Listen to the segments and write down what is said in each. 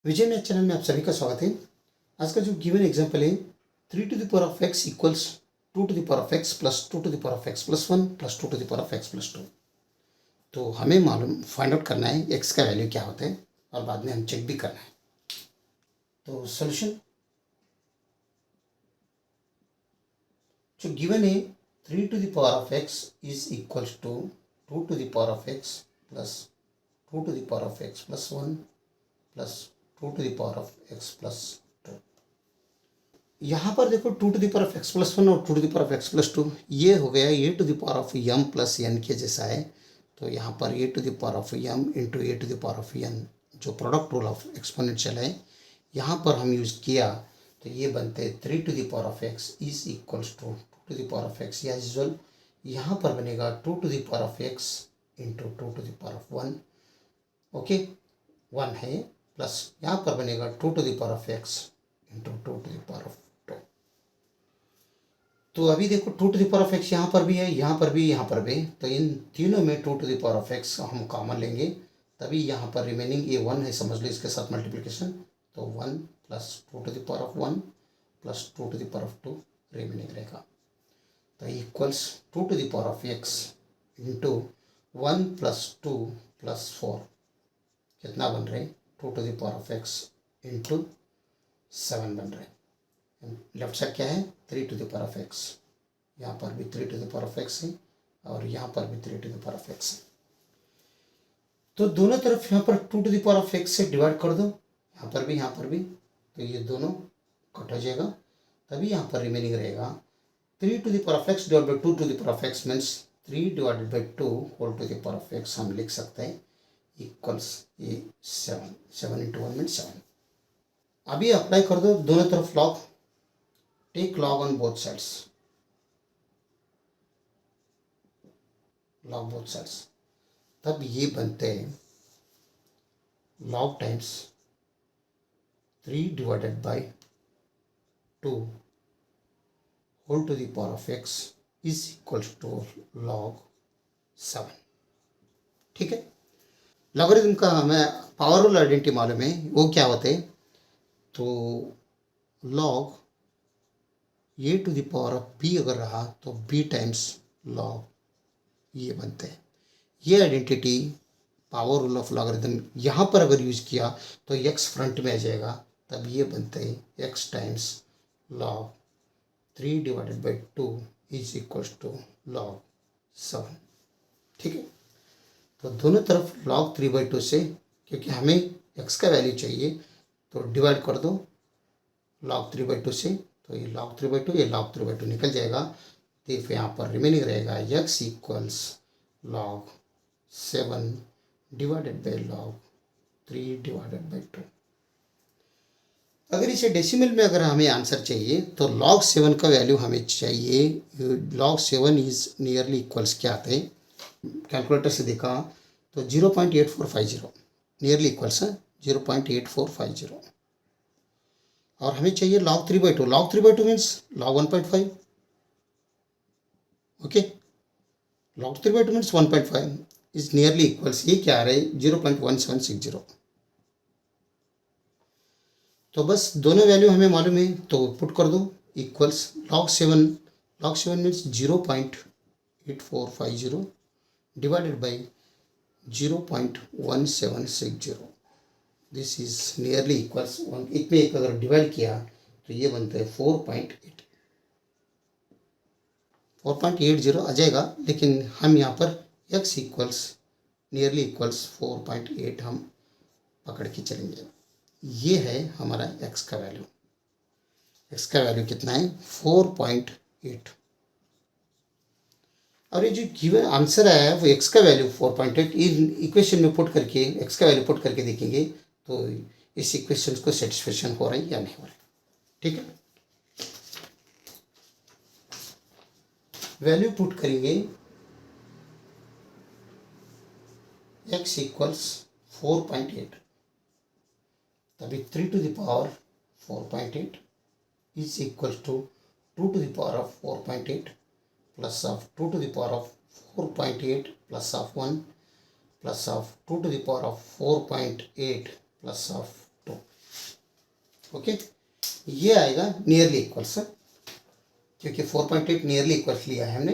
विजय math channel में आप सभी का स्वागत है। आज का जो गिवन एग्जाम्पल है 3 to the power of x equals 2 to the power of x plus 2 to the power of x plus 1 plus 2 to the power of x plus 2। तो हमें मालूम फाइंड आउट करना है x का वैल्यू क्या होता है और बाद में हम चेक भी करना है। तो सोल्यूशन जो गिवन है 3 to the power of x is equals to 2 to the power of x plus 2 to the power of x plus 1 plus 2 to the power of x plus 2। यहाँ पर देखो 2 to the power of x plus 1 और 2 to the power of x plus 2 ये हो गया a to the power of m plus n के जैसा है। तो यहाँ पर a to the power of m into a to the power of n जो प्रोडक्ट रूल ऑफ एक्सपोनेंशियल है यहाँ पर हम यूज़ किया तो ये बनते हैं 3 to the power of x is equals to 2 to the power of x या यूजुअल यहाँ पर बनेगा 2 to the power of x into 2 to the power of 1। Okay 1 है प्लस यहाँ पर बनेगा 2 to the power of x into 2 to the power of 2। तो अभी देखो 2 to the power of x यहाँ पर भी है, यहाँ पर भी, यहाँ पर भी, तो इन तीनों में 2 to the power of x हम कॉमन लेंगे तभी यहाँ पर रिमेनिंग ये 1 है, समझ लो इसके साथ मल्टीप्लिकेशन। तो 1 plus 2 to the power of 1 plus 2 to the power of 2 remaining रहेगा। तो equals 2 to the power of x into 1 plus 2 plus 4 कितना बन रहे हैं 2 to the power of x into 7 बन रहे हैं। लेफ्ट साइड क्या है 3 to the power of x, यहाँ पर भी 3 to the power of x है और यहाँ पर भी 3 to the power of x है। तो दोनों तरफ यहाँ पर 2 to the power of x से डिवाइड कर दो, यहाँ पर भी, यहाँ पर भी, तो ये दोनों कट हो जाएगा तभी यहाँ पर रिमेनिंग रहेगा 3 to the power of x divide by 2 to the power of x means 3 divided by 2 whole to the power of x हम लिख सकते हैं इक्वल्स ये 7 इंटू 1 मीन्स 7। अभी अप्लाई कर दो दोनों तरफ log, take log on both sides, log both sides, तब ये बनते हैं log times 3 divided by 2 whole to the power of x is equals to log 7। ठीक है, लॉगरिथम का हमें पावर रूल आइडेंटिटी मालूम है, वो क्या होते हैं तो log A to the power of B अगर रहा तो बी टाइम्स लॉग ये बनते हैं। ये identity power rule of logarithm यहाँ पर अगर यूज़ किया तो एक्स फ्रंट में आ जाएगा तब ये बनते हैं x times log 3 divided by 2 is equals to log 7। ठीक है, तो दोनों तरफ log 3/2 से, क्योंकि हमें x का वैल्यू चाहिए तो डिवाइड कर दो log 3/2 से, तो ये log 3/2 ये log 3/2 निकल जाएगा। तो फिर यहाँ पर रिमेनिंग रहेगा x equals log 7 divided by log 3 divided by 2। अगर इसे डेसिमल में अगर हमें आंसर चाहिए तो log 7 का वैल्यू हमें चाहिए, log 7 इज नियरली इक्वल्स क्या आते हैं कैलकुलेटर से देखा तो 0.8450 नियरली इक्वल्स है 0.8450 और हमें चाहिए log 3/2, log 3/2 means log 1.5। Okay, log 3/2 means 1.5 is nearly equals ये क्या आ रहा है 0.1760। तो बस दोनों वैल्यू हमें मालूम है तो पुट कर दो equals log 7 means 0.8450 divided by 0.1760, this is nearly equals एक में एक अगर डिवाइड किया तो ये बनता है 4.80 आ जाएगा, लेकिन हम यहाँ पर x इक्वल्स नियरली इक्वल्स 4.8 हम पकड़ के चलेंगे। ये है हमारा x का वैल्यू, x का वैल्यू कितना है 4.8 और ये जो गिवन आंसर आया है वो x का वैल्यू 4.8 इक्वेशन में पुट करके x का वैल्यू पुट करके देखेंगे तो इस इक्वेशन को सेटिस्फेक्शन हो रहा है या नहीं हो रहा है। ठीक है, वैल्यू पुट करेंगे x इक्वल्स 4.8 तभी 3 to the power 4.8 is equal to 2 to the power of 4.8 plus of 2 to the power of 4.8 plus of 1 plus of 2 to the power of 4.8 plus of 2। Okay, ये आएगा nearly equals, क्योंकि 4.8 nearly equals लिया है हमने,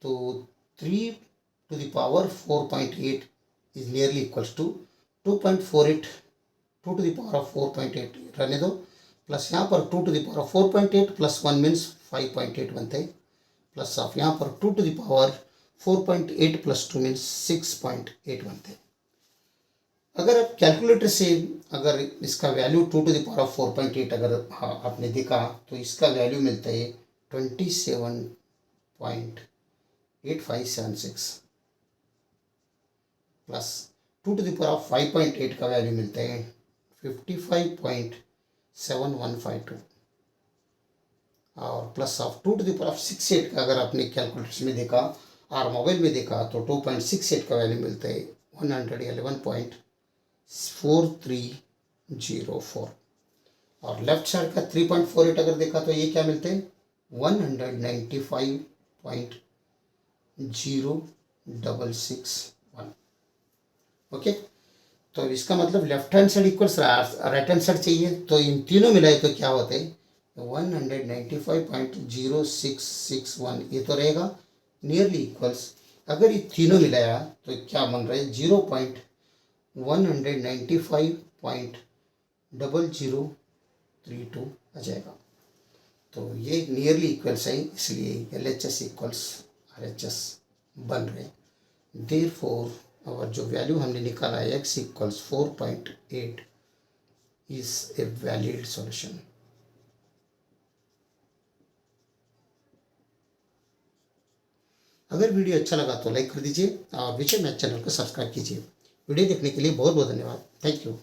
तो 3 to the power 4.8 is nearly equals to 2.48, 2 to the power of 4.8 रहने दो, plus यहाँ पर 2 to the power of 4.8 plus 1 means 5.8 बनते हैं, प्लस ऑफ यहाँ पर 2 to the power 4.8 plus 2 means 6.8 बनते हैं। अगर आप कैलकुलेटर से अगर इसका value 2 to the power of 4.8 अगर आपने देखा तो इसका वैल्यू मिलता है 27.8576 plus 2 to the power of 5.8 का वैल्यू मिलता है 55.7152 और plus of 2 to the power of 6.8 का अगर आपने कैलकुलेटर्स में देखा और मोबाइल में देखा तो 2.68 का वैल्यू मिलता है 111.4304 और लेफ्ट साइड का 3.48 अगर देखा तो ये क्या मिलते हैं 195.0661। ओके, तो इसका मतलब left hand side equals right hand side चाहिए, तो इन तीनों मिलाए तो क्या होते हैं 195.0661, ये तो रहेगा नियरली इक्वल्स। अगर ये तीनों मिलाया तो क्या बन रहा है 0.195.0032 आ जाएगा। तो ये नियरली इक्वल्स है, इसलिए LHS इक्वल्स RHS बन रहे। देयरफॉर और जो वैल्यू हमने निकाला है x equals 4.8 is a valid solution. अगर वीडियो अच्छा लगा तो लाइक कर दीजिए और विजय मैथ चैनल को सब्सक्राइब कीजिए। वीडियो देखने के लिए बहुत बहुत धन्यवाद। Thank you.